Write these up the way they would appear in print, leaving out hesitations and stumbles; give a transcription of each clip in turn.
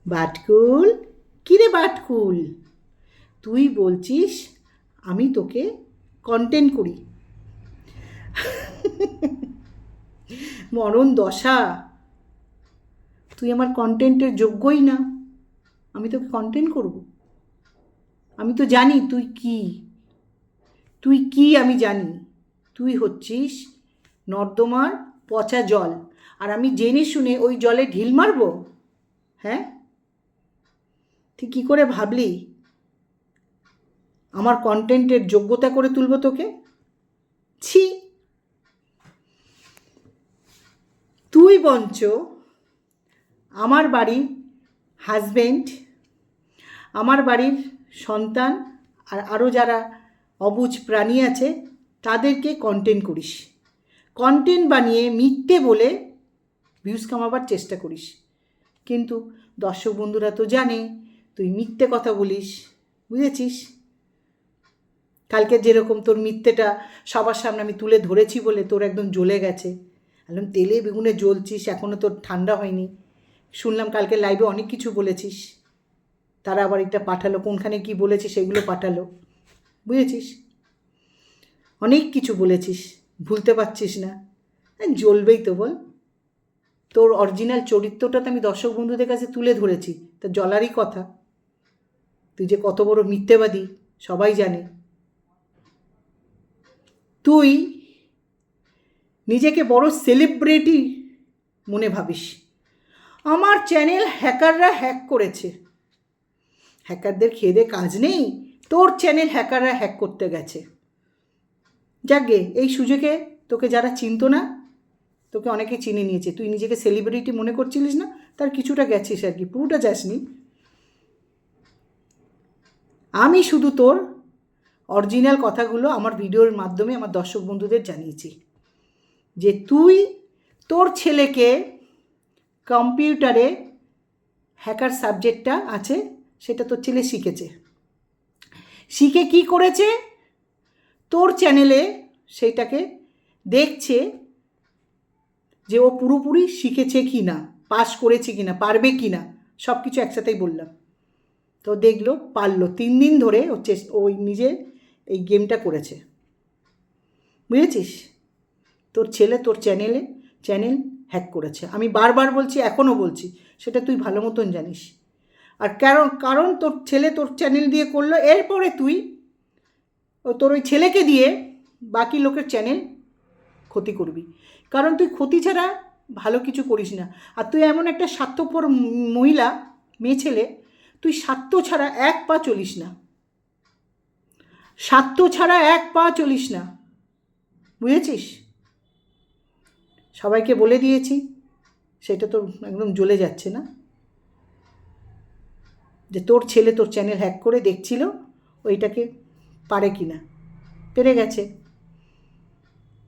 বাটকুল, কিরে বাটকুল, তুই বলছিস আমি তোকে কন্টেন্ট করি? মরণ দশা, তুই আমার কন্টেন্টের যোগ্যই না, আমি তোকে কন্টেন্ট করব? আমি তো জানি তুই কি, তুই কি আমি জানি। তুই হচ্ছিস নর্দমার পচা জল, আর আমি জেনে শুনে ওই জলে ঢিল মারবো? হ্যাঁ, তুই কী করে ভাবলি আমার কন্টেন্টের যোগ্যতা করে তুলব তোকে? ছি, তুই বঞ্চ আমার বাড়ির হাজব্যান্ড, আমার বাড়ির সন্তান, আর আরও যারা অবুঝ প্রাণী আছে তাদেরকে কন্টেন্ট করিস, কন্টেন্ট বানিয়ে মিথ্যে বলে ভিউজ কামাবার চেষ্টা করিস। কিন্তু দর্শক বন্ধুরা তো জানে তুই মিথ্যে কথা বলিস, বুঝেছিস? কালকে যেরকম তোর মিথ্যেটা সবার সামনে আমি তুলে ধরেছি বলে তোর একদম জ্বলে গেছে, একদম তেলে বেগুনে জ্বলছিস, এখনও তোর ঠান্ডা হয়নি। শুনলাম কালকে লাইভে অনেক কিছু বলেছিস, তারা আবার এটা পাঠালো, কোনখানে কি বলেছিস সেগুলো পাঠালো, বুঝেছিস? অনেক কিছু বলেছিস, ভুলতে পারছিস না। জ্বলবেই তো, বল। তোর অরিজিনাল চরিত্রটা তো আমি দর্শক বন্ধুদের কাছে তুলে ধরেছি, তা জ্বলারই কথা। তুই যে কত বড় মিথ্যেবাদী সবাই জানে। তুই নিজেকে বড় সেলিব্রিটি মনে ভাবিস। আমার চ্যানেল হ্যাকাররা হ্যাক করেছে। হ্যাকারদের খেয়ে দে কাজ নেই, তোর চ্যানেল হ্যাকাররা হ্যাক করতে গেছে। যাকগে, এই সুযোগে তোকে যারা চিনতো না তোকে অনেকে চিনে নিয়েছে। তুই নিজেকে সেলিব্রিটি মনে করছিলিস না, তার কিছুটা গেছিস আর কি, পুরোটা যাসনি। আমি শুধু তোর অরিজিনাল কথাগুলো আমার ভিডিওর মাধ্যমে আমার দর্শক বন্ধুদের জানিয়েছি যে তুই তোর ছেলেকে কম্পিউটারে হ্যাকার সাবজেক্টটা আছে সেটা তোর ছেলে শিখেছে, শিখে কি করেছে তোর চ্যানেলে সেইটাকে দেখছে যে ও পুরোপুরি শিখেছে কি না, পাস করেছে কি না, পারবে কি না, সব কিছু একসাথেই বললাম। তো দেখলো পারলো, 3 দিন ধরে ওই নিজে এই গেমটা করেছে, বুঝেছিস? তোর ছেলে তোর চ্যানেল হ্যাক করেছে, আমি বারবার বলছি, এখনও বলছি, সেটা তুই ভালো মতন জানিস। আর কারণ তোর ছেলে তোর চ্যানেল দিয়ে করলো, এরপরে তুই তোর ওই ছেলেকে দিয়ে বাকি লোকের চ্যানেল ক্ষতি করবি, কারণ তুই ক্ষতি ছাড়া ভালো কিছু করিস না। আর তুই এমন একটা স্বার্থপর মহিলা, মেয়ে ছেলে, তুই স্বার্থ ছাড়া এক পা চলিস না, স্বার্থ ছাড়া এক পা চলিস না, বুঝেছিস? সবাইকে বলে দিয়েছি, সেটা তো একদম জ্বলে যাচ্ছে না, যে তোর ছেলে তোর চ্যানেল হ্যাক করে দেখছিল ওইটাকে পারে কি না, পেরে গেছে,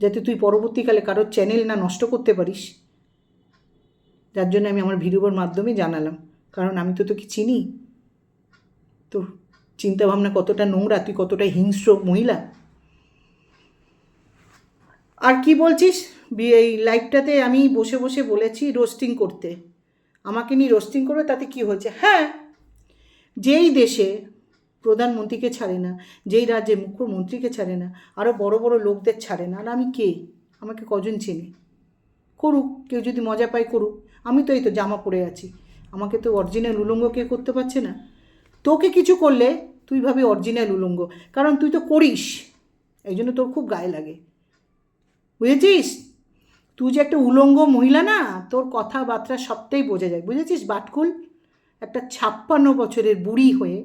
যাতে তুই পরবর্তীকালে কারোর চ্যানেল না নষ্ট করতে পারিস। যার জন্য আমি আমার ভিডিওর মাধ্যমে জানালাম, কারণ আমি তো তোকে চিনি, তোর চিন্তাভাবনা কতটা নোংরা, তুই কতটা হিংস্র মহিলা। আর কি বলছিস? এই লাইভটাতে আমি বসে বসে বলেছি রোস্টিং করতে, আমাকে নিয়ে রোস্টিং করবে, তাতে কি হয়েছে? হ্যাঁ, যেই দেশে প্রধানমন্ত্রীকে ছাড়ে না, যেই রাজ্যে মুখ্যমন্ত্রীকে ছাড়ে না, আরও বড় বড় লোকদের ছাড়ে না, আর আমি কে? আমাকে কজন চেনে? করুক, কেউ যদি মজা পায় করুক, আমি তো এই তো জামা পরে আছি, আমাকে তো অরিজিনাল উলঙ্গ কে করতে পারছে না। তোকে কিছু করলে তুই ভাবি অরিজিনাল উলঙ্গ, কারণ তুই তো করিস, এই জন্য তোর খুব গায়ে লাগে, বুঝেছিস? তুই যে একটা উলঙ্গ মহিলা না, তোর কথাবার্তা সবটাই বোঝা যায়, বুঝেছিস বাটকুল? একটা 56 বছরের বুড়ি হয়ে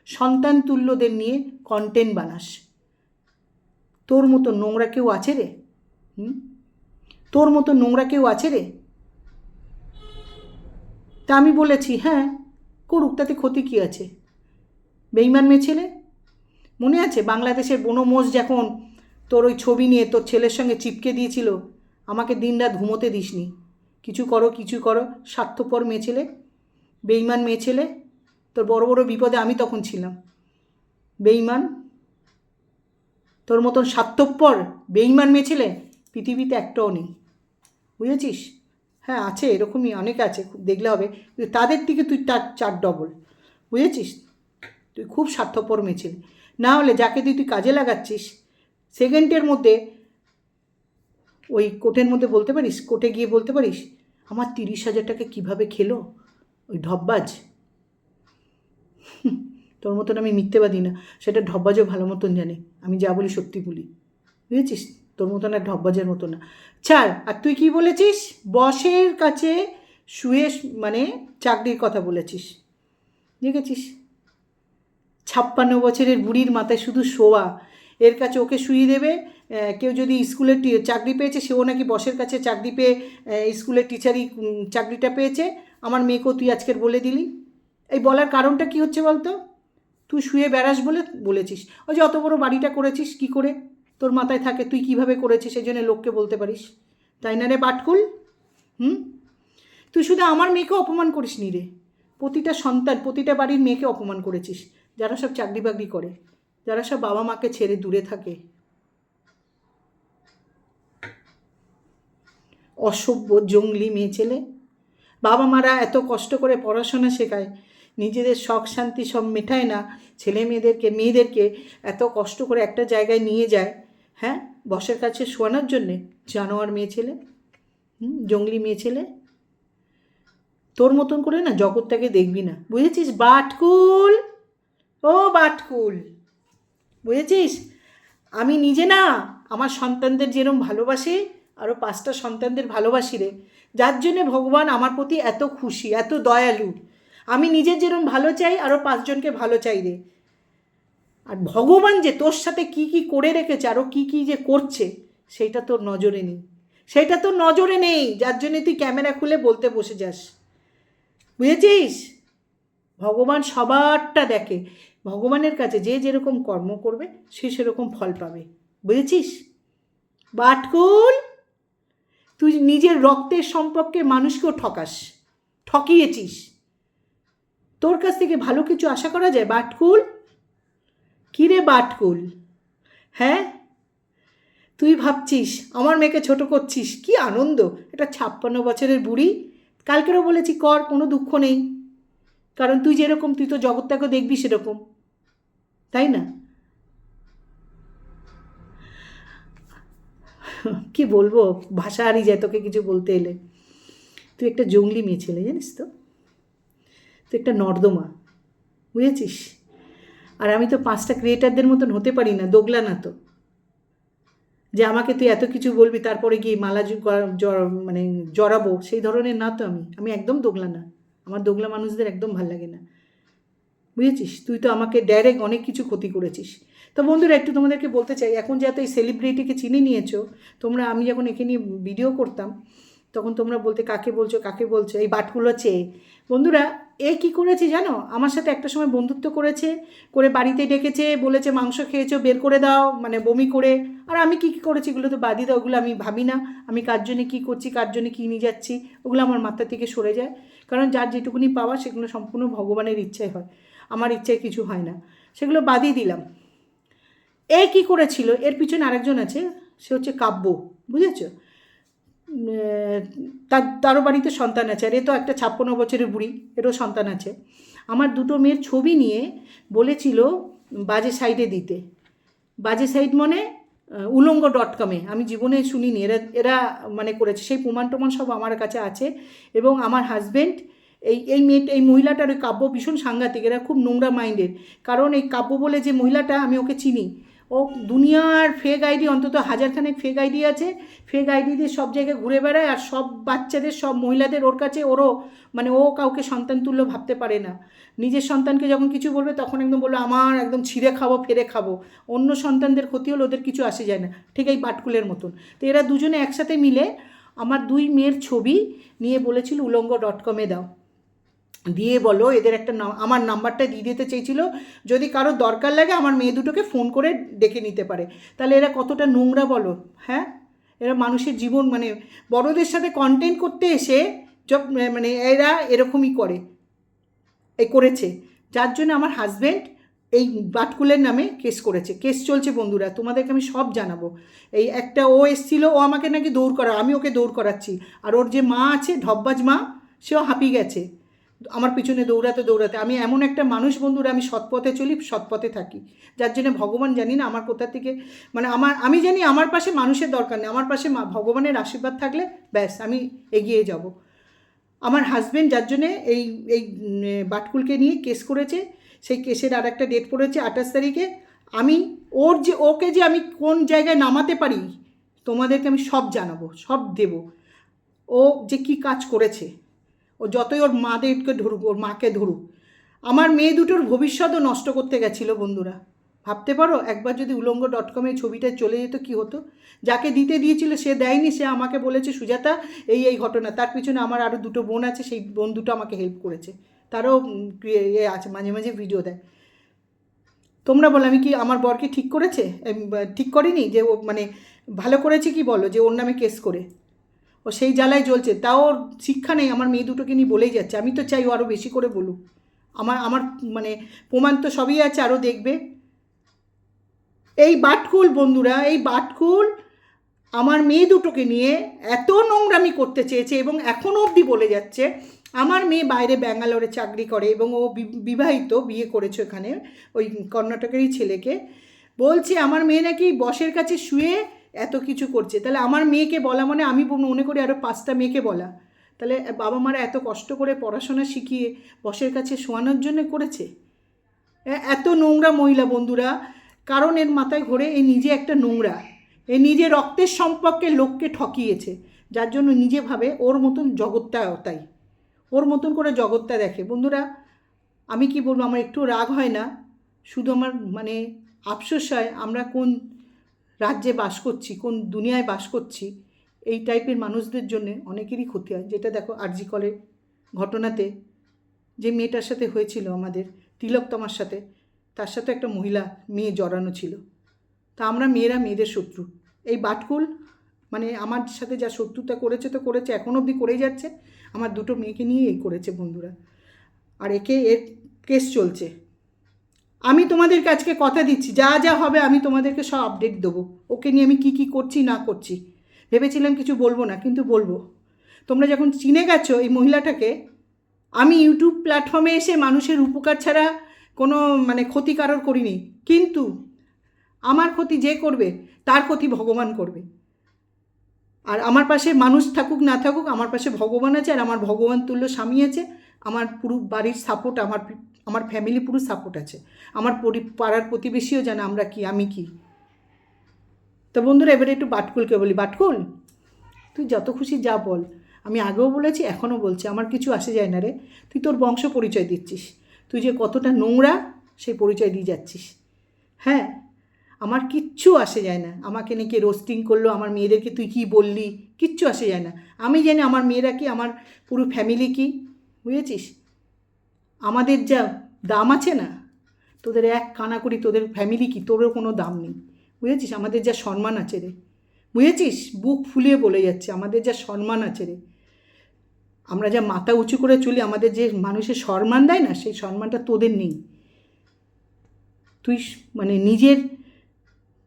সন্তান তুল্যদের নিয়ে কন্টেন্ট বানাস। তোর মতো নোংরা কেউ আছে রে? তোর মতো নোংরা কেউ আছে রে? তা আমি বলেছি হ্যাঁ করুক, তাতে ক্ষতি কী আছে? বেইমান মেয়ে ছেলে। মনে আছে বাংলাদেশের বনো মোষ যখন তোর ওই ছবি নিয়ে তোর ছেলের সঙ্গে চিপকে দিয়েছিল, আমাকে দিনরাত ঘুমোতে দিসনি, কিছু করো কিছু করো, স্বার্থপর মেয়ে ছেলে, বেইমান মেয়ে ছেলে। তোর বড় বড় বিপদে আমি তখন ছিলাম। বেইমান, তোর মতন স্বার্থপর বেইমান মেয়ে ছেলে পৃথিবীতে একটাও নেই, বুঝেছিস? হ্যাঁ আছে, এরকমই অনেকে আছে, খুব দেখলে হবে, কিন্তু তাদের থেকে তুই তার 4 ডবল, বুঝেছিস? তুই খুব স্বার্থপর মেয়ে ছেলে। না হলে যাকে তুই কাজে লাগাচ্ছিস, সেকেন্ডের মধ্যে ওই কোর্টের মধ্যে বলতে পারিস, কোর্টে গিয়ে বলতে পারিস আমার 30,000 টাকা কীভাবে খেলো ওই ঢপবাজ। তোর মতন আমি মিথ্যেবাদী না, সেটা ঢপবাজও ভালো মতন জানে আমি যা বলি সত্যি বলি, বুঝেছিস? তোর মতন আর ঢপবাজের মতো না। ছাড়। আর তুই কি বলেছিস? বসের কাছে শুয়ে মানে চাকরির কথা বলেছিস, দেখেছিস? 56 বছরের বুড়ির মাথায় শুধু শোয়া, এর কাছে ওকে শুয়ে দেবে। কেউ যদি স্কুলের চাকরি পেয়েছে, সেও নাকি বসের কাছে চাকরি পেয়ে স্কুলের টিচারই চাকরিটা পেয়েছে। আমার মেয়েকেও তুই আজকের বলে দিলি। এই বলার কারণটা কি হচ্ছে বলতো? তুই শুয়ে বেড়াস বলে বলেছিস। ওই যে অত বড় বাড়িটা করেছিস কি করে, তোর মাথায় থাকে তুই কিভাবে করেছিস, সেই জন্য লোককে বলতে পারিস, তাই না রে বাটকুল? তুই শুধু আমার মেয়েকে অপমান করিস নি রে, প্রতিটা সন্তান, প্রতিটা বাড়ির মেয়েকে অপমান করেছিস, যারা সব চাকরি বাকরি করে, যারা সব বাবা মাকে ছেড়ে দূরে থাকে। অসভ্য জঙ্গলি মেয়ে ছেলে। বাবা মারা এত কষ্ট করে পড়াশোনা শেখায়, নিজেদের শখ শান্তি সব মেটায় না, ছেলে মেয়েদেরকে এত কষ্ট করে একটা জায়গায় নিয়ে যায়, হ্যাঁ, বসের কাছে শোয়ানোর জন্যে। জানোয়ার মেয়ে ছেলে, জঙ্গলি মেয়ে ছেলে। তোর মতন করে না জগৎটাকে দেখবি না, বুঝেছিস বাটকুল? ও বাটকুল, বুঝেছিস? আমি নিজে না আমার সন্তানদের যেরকম ভালোবাসি, আরও 5টা সন্তানদের ভালোবাসি রে, যার জন্যে ভগবান আমার প্রতি এত খুশি, এত দয়ালু। আমি নিজের যেরকম ভালো চাই, আরও 5 জনকে ভালো চাই রে। আর ভগবান যে তোর সাথে কি কি করে রেখেছে, আরও কি কি যে করছে, সেইটা তোর নজরে নেই, সেইটা তোর নজরে নেই, যার জন্যে তুই ক্যামেরা খুলে বলতে বসে যাস, বুঝেছিস? ভগবান সবারটা দেখে, ভগবানের কাছে যে যেরকম কর্ম করবে সে সেরকম ফল পাবে, বুঝেছিস? বাটকুল, তুই নিজের রক্তের সম্পর্কে মানুষকেও ঠকিয়েছিস। তোর কাছ থেকে ভালো কিছু আশা করা যায় বাটকুল? কী রে বাটকুল, হ্যাঁ? তুই ভাবছিস আমার মেয়েকে ছোট করছিস, কি আনন্দ! এটা 56 বছরের বুড়ি, কালকেরও বলেছি কর, কোনো দুঃখ নেই, কারণ তুই যেরকম, তুই তো জগৎটাকে দেখবি সেরকম, তাই না? কি বলবো, ভাষা হারিয়ে যায় তোকে কিছু বলতে এলে। তুই একটা জঙ্গলি মেয়ে ছেলে, জানিস তো? তুই একটা নর্দমা, বুঝেছিস? আর আমি তো 5টা ক্রিয়েটারদের মতন হতে পারি না, দোগলা না তো, যে আমাকে তুই এত কিছু বলবি তারপরে গিয়ে মালা মানে জড়াবো, সেই ধরনের না তো আমি একদম দোগলা না, আমার দোগলা মানুষদের একদম ভাল লাগে না, বুঝেছিস? তুই তো আমাকে ডাইরেক্ট অনেক কিছু ক্ষতি করেছিস। তো বন্ধুরা, একটু তোমাদেরকে বলতে চাই, এখন যেহেতু এই সেলিব্রিটিকে চিনে নিয়েছো তোমরা, আমি যখন একে নিয়ে ভিডিও করতাম তখন তোমরা বলতে কাকে বলছো, এই বাটকুলো চেয়ে। বন্ধুরা, এ কী করেছে জানো? আমার সাথে একটা সময় বন্ধুত্ব করে বাড়িতে ডেকেছে, বলেছে মাংস খেয়েছো বের করে দাও, মানে বমি করে। আর আমি কী করেছি এগুলো তো বাদই দাও, ওগুলো আমি ভাবি না, আমি কার জন্যে কী করছি, কার জন্যে কী নিয়ে যাচ্ছি, ওগুলো আমার মাথা থেকে সরে যায়, কারণ যার যেটুকুনি পাওয়া সেগুলো সম্পূর্ণ ভগবানের ইচ্ছায় হয়, আমার ইচ্ছায় কিছু হয় না, সেগুলো বাদই দিলাম। এ কী করেছিল, এর পিছনে আরেকজন আছে, সে হচ্ছে কাব্য, বুঝেছো? তারও বাড়িতে সন্তান আছে, আর এ তো একটা 56 বছরের বুড়ি, এরও সন্তান আছে। আমার 2টো মেয়ের ছবি নিয়ে বলেছিল বাজে সাইডে দিতে, বাজে সাইড মানে উলঙ্গ.com-এ, আমি জীবনে শুনিনি, এরা মানে করেছে, সেই প্রমাণ সব আমার কাছে আছে। এবং আমার হাজব্যান্ড, এই মহিলাটার, ওই কাব্য ভীষণ সাংঘাতিক, এরা খুব নোংরা মাইন্ডের, কারণ এই কাব্য বলে যে মহিলাটা, আমি ওকে চিনি, ও দুনিয়ার ফেক আইডি, অন্তত 1000খানেক ফেক আইডি আছে, ফেক আইডি দিয়ে সব জায়গায় ঘুরে বেড়ায়, আর সব বাচ্চাদের, সব মহিলাদের ওর কাছে, ওরও মানে ও কাউকে সন্তান তুল্য ভাবতে পারে না, নিজের সন্তানকে যখন কিছু বলবে তখন একদম বললো আমার একদম ছিঁড়ে খাবো ফেরে খাবো, অন্য সন্তানদের ক্ষতি হলে ওদের কিছু আসে যায় না, ঠিক এই বাটকুলের মতন। তো এরা দুজনে একসাথে মিলে আমার 2 মেয়ের ছবি নিয়ে বলেছিল উলঙ্গ.com-এ দাও, দিয়ে বলো এদের একটা আমার নাম্বারটা দিয়ে দিতে চেয়েছিল, যদি কারো দরকার লাগে আমার মেয়ে দুটোকে ফোন করে ডেকে নিতে পারে। তাহলে এরা কতটা নোংরা বলো, হ্যাঁ? এরা মানুষের জীবন, মানে বড়দের সাথে কন্টেন্ট করতে এসে মানে এরা এরকমই করেছে, যার জন্য আমার হাজব্যান্ড এই বাটকুলের নামে কেস করেছে, কেস চলছে বন্ধুরা, তোমাদেরকে আমি সব জানাবো। এই একটা ও এসছিল, ও আমাকে নাকি দৌড় করা, আমি ওকে দৌড় করাচ্ছি, আর ওর যে মা আছে ঢব্বাজ মা, সেও হাঁপিয়ে গেছে আমার পিছনে দৌড়াতে দৌড়াতে। আমি এমন একটা মানুষ বন্ধুরা, আমি সৎপথে চলি, সৎপথে থাকি, যার জন্য ভগবান জানি না আমার কোথা থেকে, মানে আমি জানি আমার পাশে মানুষের দরকার নেই, আমার পাশে ভগবানের আশীর্বাদ থাকলে ব্যাস আমি এগিয়ে যাব। আমার হাজব্যান্ড যার জন্যে এই এই বাটকুলকে নিয়ে কেস করেছে, সেই কেসের আর একটা ডেট পড়েছে 28 তারিখে। আমি ওকে যে আমি কোন জায়গায় নামাতে পারি তোমাদেরকে আমি সব জানাবো, সব দেব। ও যে কি কাজ করেছে, ও যতই ওর মাদেরকে ধরুক, ওর মাকে ধরুক, আমার মেয়ে দুটোর ভবিষ্যৎও নষ্ট করতে গেছিলো বন্ধুরা। ভাবতে পারো, একবার যদি উলঙ্গ.com এই ছবিটা চলে যেত কী হতো। যাকে দিতে দিয়েছিল সে দেয়নি, সে আমাকে বলেছে সুজাতা এই ঘটনা, তার পিছনে আমার আরও দুটো বোন আছে, সেই বোন দুটো আমাকে হেল্প করেছে, তারও আছে, মাঝে মাঝে ভিডিও দেয়। তোমরা বলো আমি কি আমার বরকে ঠিক করেছে, ঠিক করিনি, যে ও মানে ভালো করেছে কি বলো, যে ওর নামে কেস করে ও সেই জ্বালায় জ্বলছে, তাও ওর শিক্ষা নেই। আমার মেয়ে দুটোকে নিয়ে বলেই যাচ্ছে, আমি তো চাই ও আরও বেশি করে বলুক। আমার মানে প্রমাণ তো সবই আছে, আরও দেখবে। এই বাটকুল বন্ধুরা, এই বাটকুল আমার মেয়ে দুটোকে নিয়ে এত নোংরামি করতে চেয়েছে, এবং এখনও অবধি বলে যাচ্ছে। আমার মেয়ে বাইরে ব্যাঙ্গালোরে চাকরি করে এবং ও বিবাহিত, বিয়ে করেছে এখানে ওই কর্ণাটকেরই ছেলেকে। বলছে আমার মেয়ে নাকি বসের কাছে শুয়ে এত কিছু করছে। তাহলে আমার মেয়েকে বলা মানে আমি মনে করি আরও 5টা মেয়েকে বলা। তাহলে বাবা মারা এত কষ্ট করে পড়াশোনা শিখিয়ে বসের কাছে শোয়ানোর জন্য করেছে। এত নোংরা মহিলা বন্ধুরা, কারণ এর মাথায় ঘোরে এই নিজে একটা নোংরা, এ নিজে রক্তের সম্পর্কে লোককে ঠকিয়েছে, যার জন্য নিজে ভাবে ওর মতন জগৎটা, তাই ওর মতন করে জগৎটা দেখে। বন্ধুরা আমি কি বলবো, আমার একটু রাগ হয় না, শুধু আমার মানে আফসোস হয় আমরা কোন রাজ্যে বাস করছি, কোন দুনিয়ায় বাস করছি। এই টাইপের মানুষদের জন্য অনেকেরই ক্ষতি হয়। যেটা দেখো আরজি কলের ঘটনাতে যে মেয়েটার সাথে হয়েছিল আমাদের তিলোত্তমার সাথে, তার সাথে একটা মহিলা মেয়ে জড়ানো ছিল। তা আমরা মেয়েরা মেয়েদের শত্রু। এই বাটকুল মানে আমার সাথে যা শত্রুতা করেছে তো করেছে, এখনও অবধি করেই যাচ্ছে। আমার দুটো মেয়েকে নিয়ে এই করেছে বন্ধুরা, আর এর কেস চলছে। আমি তোমাদেরকে আজকে কথা দিচ্ছি, যা যা হবে আমি তোমাদেরকে সব আপডেট দেবো। ওকে নিয়ে আমি কী করছি না করছি, ভেবেছিলাম কিছু বলবো না, কিন্তু বলবো। তোমরা যখন চিনে গেছো এই মহিলাটাকে, আমি ইউটিউব প্ল্যাটফর্মে এসে মানুষের উপকার ছাড়া কোনো মানে ক্ষতিকারক করিনি, কিন্তু আমার ক্ষতি যে করবে তার ক্ষতি ভগবান করবে। আর আমার পাশে মানুষ থাকুক না থাকুক, আমার পাশে ভগবান আছে, আর আমার ভগবান তুল্য স্বামী আছে, আমার পুরো বাড়ির সাপোর্ট, আমার ফ্যামিলি পুরো সাপোর্ট আছে, আমার পাড়ার প্রতিবেশীও জানে আমরা কি, আমি কি। তো বন্ধুরা এবারে একটু বাটকুলকে বলি, বাটকুল তুই যত খুশি যা বল, আমি আগেও বলেছি এখনও বলছি, আমার কিছু আসে যায় না রে। তুই তোর বংশ পরিচয় দিচ্ছিস, তুই যে কতটা নোংরা সেই পরিচয় দিয়ে যাচ্ছিস। হ্যাঁ, আমার কিচ্ছু আসে যায় না, আমাকে নাকি রোস্টিং করলো, আমার মেয়েদেরকে তুই কি বললি, কিচ্ছু আসে যায় না। আমি জানি আমার মেয়েরা কি, আমার পুরো ফ্যামিলি কি, বুঝেছিস? আমাদের যা দাম আছে না, তোদের এক কানা করি, তোদের ফ্যামিলি কি, তোরও কোনো দাম নেই, বুঝেছিস? আমাদের যা সম্মান আছে রে, বুঝেছিস? বুক ফুলিয়ে বলে যাচ্ছে, আমাদের যা সম্মান আছে রে, আমরা যা মাথা উঁচু করে চলি, আমাদের যে মানুষের সম্মান দেয় না, সেই সম্মানটা তোদের নেই। তুই মানে নিজের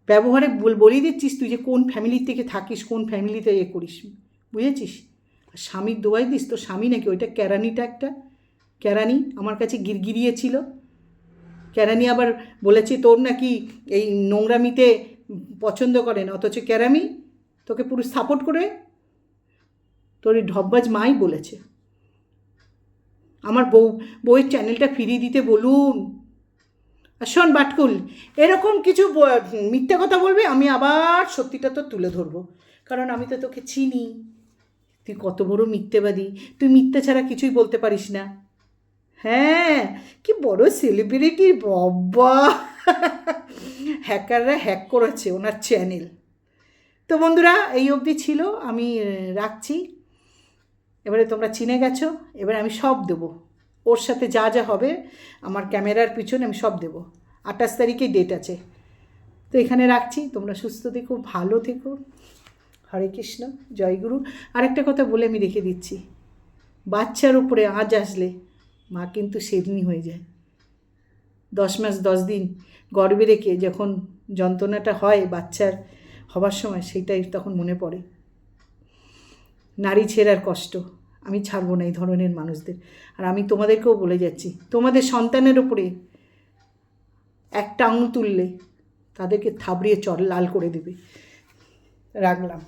ব্যবহারে বলিয়ে দিচ্ছিস তুই যে কোন ফ্যামিলির থেকে থাকিস, কোন ফ্যামিলিতে করিস, বুঝেছিস? আর স্বামীর দোয়াই দিস, তো স্বামী নাকি ওইটা ক্যারানিটা, একটা ক্যারানি আমার কাছে গিরগিরিয়েছিল। ক্যারানি আবার বলেছে তোর নাকি এই নোংরামিতে পছন্দ করে না, অথচ ক্যারামি তোকে পুরো সাপোর্ট করে, তোর এই ঢব্বাজ মাই বলেছে। আমার বউয়ের চ্যানেলটা ফিরিয়ে দিতে বলুন। আর শোন বাটকুল, এরকম কিছু মিথ্যে কথা বলবি, আমি আবার সত্যিটা তো তুলে ধরবো, কারণ আমি তো তোকে চিনি, তুই কত বড় মিথ্যেবাদী, তুই মিথ্যে ছাড়া কিছুই বলতে পারিস না। হ্যাঁ, কি বড় সেলিব্রিটি বাবা, হ্যাকাররা হ্যাক করেছে ওনার চ্যানেল। তো বন্ধুরা এই অবধি ছিল, আমি রাখছি। এবারে তোমরা চিনে গেছো, এবারে আমি সব দেবো, ওর সাথে যা যা হবে আমার ক্যামেরার পিছনে আমি সব দেবো। 28 তারিখে ডেট আছে। তো এখানে রাখছি, তোমরা সুস্থ থেকো, ভালো থেকো। হরে কৃষ্ণ, জয়গুরু। আরেকটা কথা বলে আমি রেখে দিচ্ছি, বাচ্চার উপরে আঁচ আসলে মা কিন্তু সেদিনই হয়ে যায়। 10 মাস 10 দিন গর্ভে রেখে যখন যন্ত্রণাটা হয় বাচ্চার হবার সময়, সেটাই তখন মনে পড়ে। নারী ছেঁড়ার কষ্ট, আমি ছাড়বো না এই ধরনের মানুষদের। আর আমি তোমাদেরকেও বলে যাচ্ছি, তোমাদের সন্তানের ওপরে একটা আঙুল তুললে তাদেরকে থাবড়িয়ে লাল করে দেবে। রাখলাম।